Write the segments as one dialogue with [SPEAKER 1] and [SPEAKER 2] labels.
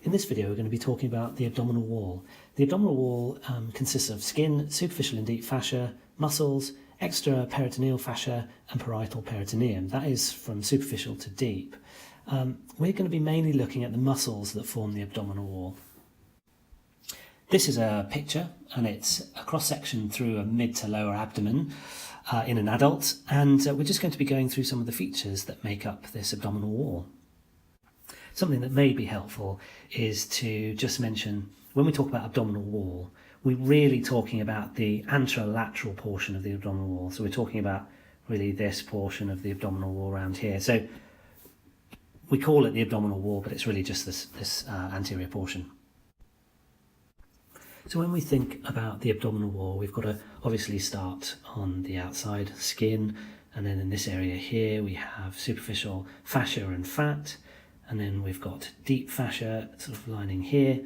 [SPEAKER 1] In this video we're going to be talking about the abdominal wall. The abdominal wall consists of skin, superficial and deep fascia, muscles, extraperitoneal fascia and parietal peritoneum. That is from superficial to deep. We're going to be mainly looking at the muscles that form the abdominal wall. This is a picture and it's a cross-section through a mid to lower abdomen in an adult, and we're just going to be going through some of the features that make up this abdominal wall. Something that may be helpful is to just mention, when we talk about abdominal wall, we're really talking about the anterolateral portion of the abdominal wall. So we're talking about really this portion of the abdominal wall around here. So we call it the abdominal wall, but it's really just this anterior portion. So when we think about the abdominal wall, we've got to obviously start on the outside skin, and then in this area here we have superficial fascia and fat, and then we've got deep fascia sort of lining here,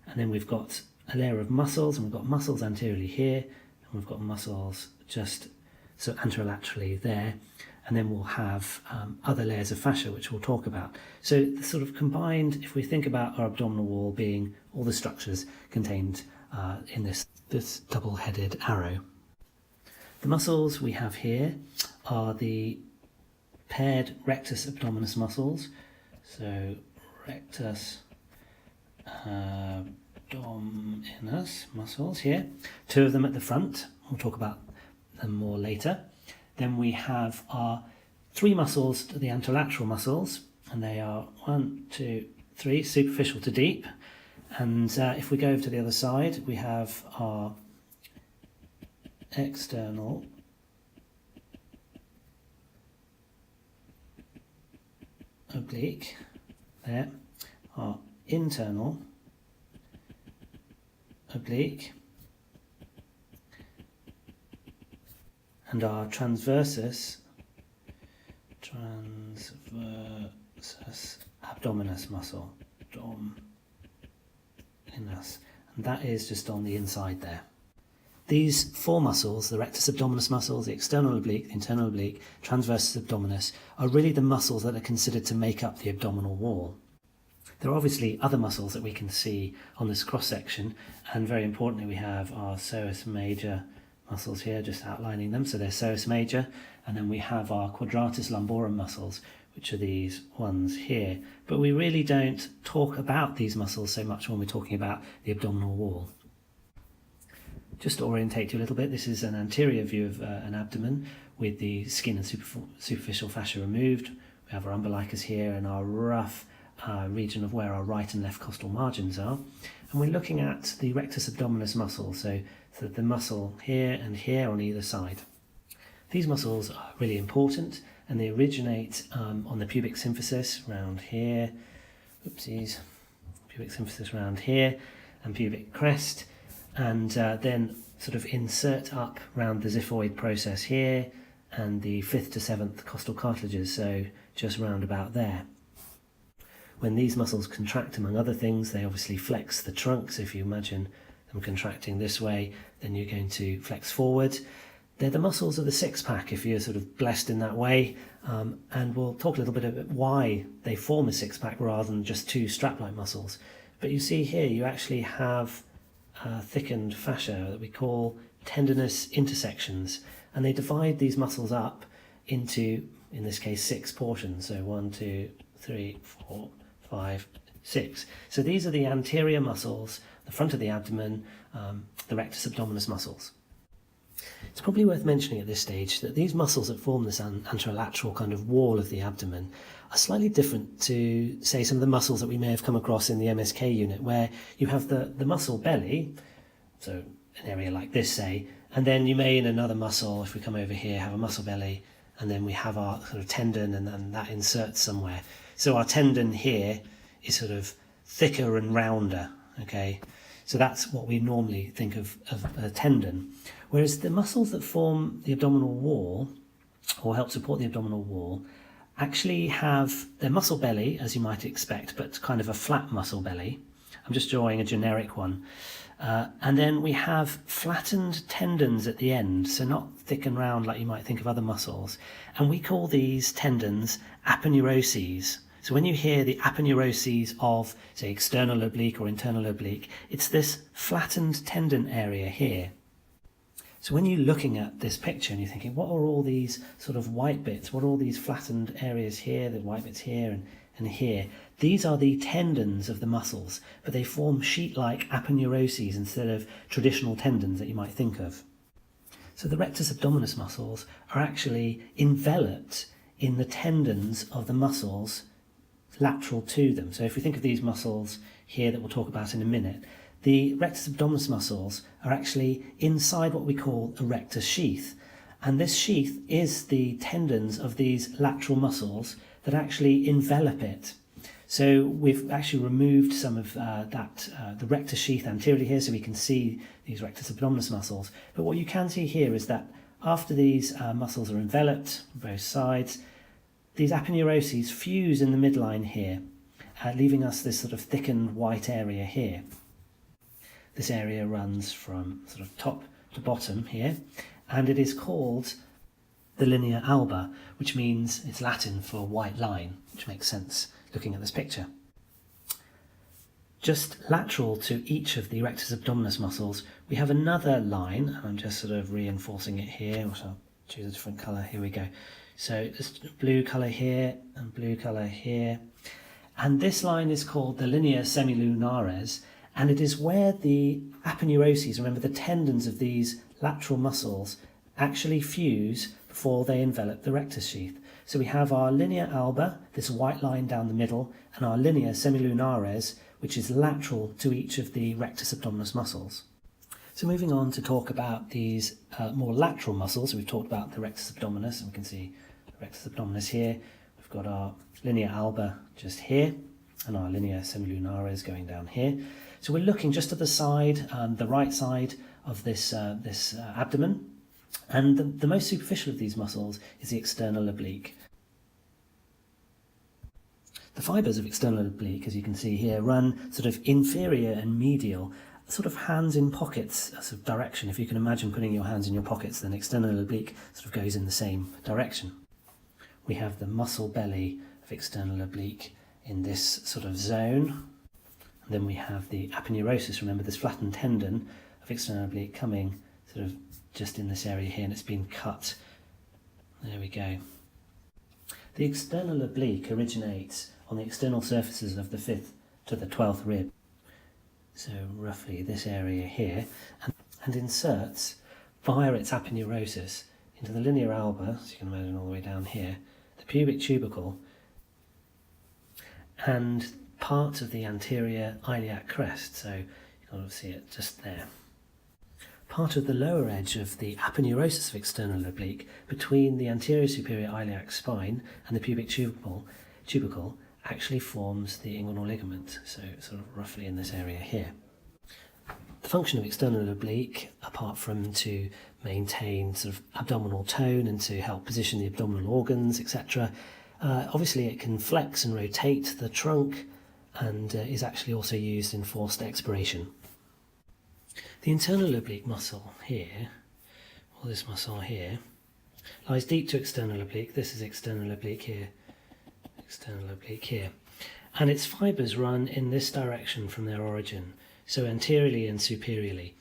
[SPEAKER 1] and then we've got a layer of muscles, and we've got muscles anteriorly here, and we've got muscles just so anterolaterally there, and then we'll have other layers of fascia which we'll talk about. So sort of combined, if we think about our abdominal wall being all the structures contained in this double-headed arrow. The muscles we have here are the paired rectus abdominis muscles. So rectus abdominis muscles here, two of them at the front. We'll talk about them more later. Then we have our three muscles, the anterolateral muscles, and they are 1, 2, 3, superficial to deep. And if we go over to the other side, we have our external oblique there, our internal oblique, and our transversus abdominis muscle, and that is just on the inside there. These four muscles, the rectus abdominis muscles, the external oblique, the internal oblique, transversus abdominis, are really the muscles that are considered to make up the abdominal wall. There are obviously other muscles that we can see on this cross-section, and very importantly we have our psoas major muscles here, just outlining them, so they're psoas major, and then we have our quadratus lumborum muscles, which are these ones here. But we really don't talk about these muscles so much when we're talking about the abdominal wall. Just to orientate you a little bit, this is an anterior view of an abdomen with the skin and superficial fascia removed. We have our umbilicus here and our rough region of where our right and left costal margins are. And we're looking at the rectus abdominis muscle, so the muscle here and here on either side. These muscles are really important, and they originate on the pubic symphysis around here, oopsies, pubic symphysis around here, and pubic crest, and then sort of insert up around the xiphoid process here, and the 5th to 7th costal cartilages, so just round about there. When these muscles contract, among other things, they obviously flex the trunk, so if you imagine them contracting this way, then you're going to flex forward. They're the muscles of the six-pack if you're sort of blessed in that way, and we'll talk a little bit about why they form a six-pack rather than just two strap-like muscles. But you see here you actually have thickened fascia that we call tendinous intersections, and they divide these muscles up into, in this case, 6 portions. So 1, 2, 3, 4, 5, 6. So these are the anterior muscles, the front of the abdomen, the rectus abdominis muscles. It's probably worth mentioning at this stage that these muscles that form this anterolateral kind of wall of the abdomen are slightly different to, say, some of the muscles that we may have come across in the MSK unit, where you have the muscle belly, so an area like this, say, and then you may in another muscle, if we come over here, have a muscle belly, and then we have our sort of tendon, and then that inserts somewhere. So our tendon here is sort of thicker and rounder, okay? So that's what we normally think of a tendon. Whereas the muscles that form the abdominal wall, or help support the abdominal wall, actually have their muscle belly, as you might expect, but kind of a flat muscle belly. I'm just drawing a generic one. And then we have flattened tendons at the end, so not thick and round like you might think of other muscles. And we call these tendons aponeuroses. So when you hear the aponeuroses of, say, external oblique or internal oblique, it's this flattened tendon area here. So when you're looking at this picture and you're thinking, what are all these sort of white bits? What are all these flattened areas here, the white bits here and here? These are the tendons of the muscles, but they form sheet-like aponeuroses instead of traditional tendons that you might think of. So the rectus abdominis muscles are actually enveloped in the tendons of the muscles lateral to them. So if we think of these muscles here that we'll talk about in a minute, the rectus abdominis muscles are actually inside what we call a rectus sheath. And this sheath is the tendons of these lateral muscles that actually envelop it. So we've actually removed some of the rectus sheath anteriorly here so we can see these rectus abdominis muscles. But what you can see here is that after these muscles are enveloped on both sides, these aponeuroses fuse in the midline here, leaving us this sort of thickened white area here. This area runs from sort of top to bottom here, and it is called the linea alba, which means it's Latin for white line, which makes sense looking at this picture. Just lateral to each of the rectus abdominis muscles, we have another line, and I'm just sort of reinforcing it here, which I'll choose a different colour. Here we go. So this blue colour here and blue colour here. And this line is called the linea semilunares, and it is where the aponeuroses, remember the tendons of these lateral muscles, actually fuse before they envelop the rectus sheath. So we have our linea alba, this white line down the middle, and our linea semilunares, which is lateral to each of the rectus abdominis muscles. So moving on to talk about these more lateral muscles. So we've talked about the rectus abdominis, and we can see the rectus abdominis here. We've got our linea alba just here, and our linea semilunares going down here. So we're looking just at the side, the right side of this abdomen, and the most superficial of these muscles is the external oblique. The fibres of external oblique, as you can see here, run sort of inferior and medial, sort of hands in pockets sort of direction. If you can imagine putting your hands in your pockets, then external oblique sort of goes in the same direction. We have the muscle belly of external oblique in this sort of zone. And then we have the aponeurosis, remember this flattened tendon of external oblique coming sort of just in this area here, and it's been cut. There we go. The external oblique originates on the external surfaces of the 5th to the 12th rib. So roughly this area here, and inserts via its aponeurosis into the linea alba, as you can imagine all the way down here, the pubic tubercle, and part of the anterior iliac crest, so you can see it just there. Part of the lower edge of the aponeurosis of external oblique between the anterior superior iliac spine and the pubic tubercle actually forms the inguinal ligament, so sort of roughly in this area here. The function of external oblique, apart from to maintain sort of abdominal tone and to help position the abdominal organs, etc., obviously it can flex and rotate the trunk and is actually also used in forced expiration. The internal oblique muscle here, or this muscle here, lies deep to external oblique. This is external oblique here, external oblique here. And its fibres run in this direction from their origin, so anteriorly and superiorly,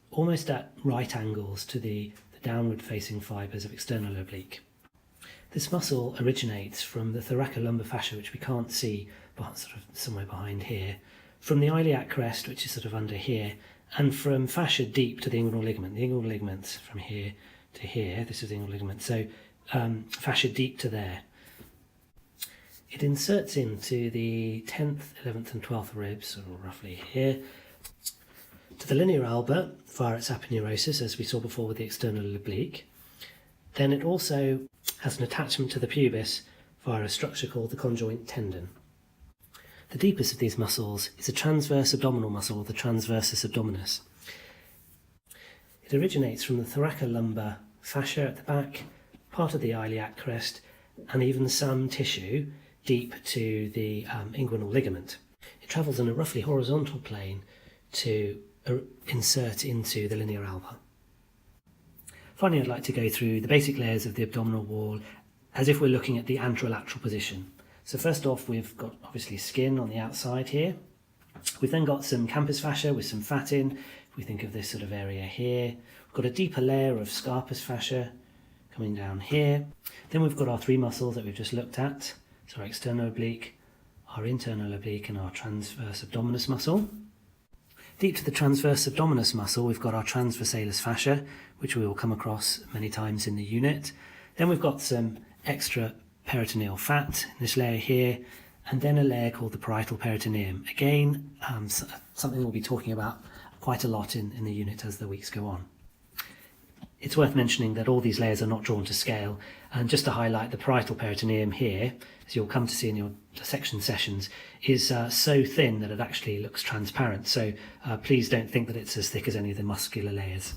[SPEAKER 1] almost at right angles to the downward facing fibres of external oblique. This muscle originates from the thoracolumbar fascia, which we can't see, but sort of somewhere behind here, from the iliac crest, which is sort of under here, and from fascia deep to the inguinal ligament. The inguinal ligament from here to here, this is the inguinal ligament, so fascia deep to there. It inserts into the 10th, 11th and 12th ribs, so roughly here, to the linea alba via its aponeurosis, as we saw before with the external oblique. Then it also has an attachment to the pubis via a structure called the conjoint tendon. The deepest of these muscles is a transverse abdominal muscle, or the transversus abdominis. It originates from the thoracolumbar fascia at the back, part of the iliac crest, and even some tissue deep to the inguinal ligament. It travels in a roughly horizontal plane to insert into the linea alba. Finally, I'd like to go through the basic layers of the abdominal wall as if we're looking at the anterolateral position. So first off, we've got obviously skin on the outside here. We've then got some campus fascia with some fat in. If we think of this sort of area here, we've got a deeper layer of scarpus fascia coming down here. Then we've got our three muscles that we've just looked at. So our external oblique, our internal oblique, and our transverse abdominis muscle. Deep to the transverse abdominis muscle, we've got our transversalis fascia, which we will come across many times in the unit. Then we've got some extra peritoneal fat in this layer here, and then a layer called the parietal peritoneum. Again, something we'll be talking about quite a lot in the unit as the weeks go on. It's worth mentioning that all these layers are not drawn to scale, and just to highlight, the parietal peritoneum here, as you'll come to see in your dissection sessions, is so thin that it actually looks transparent. So please don't think that it's as thick as any of the muscular layers.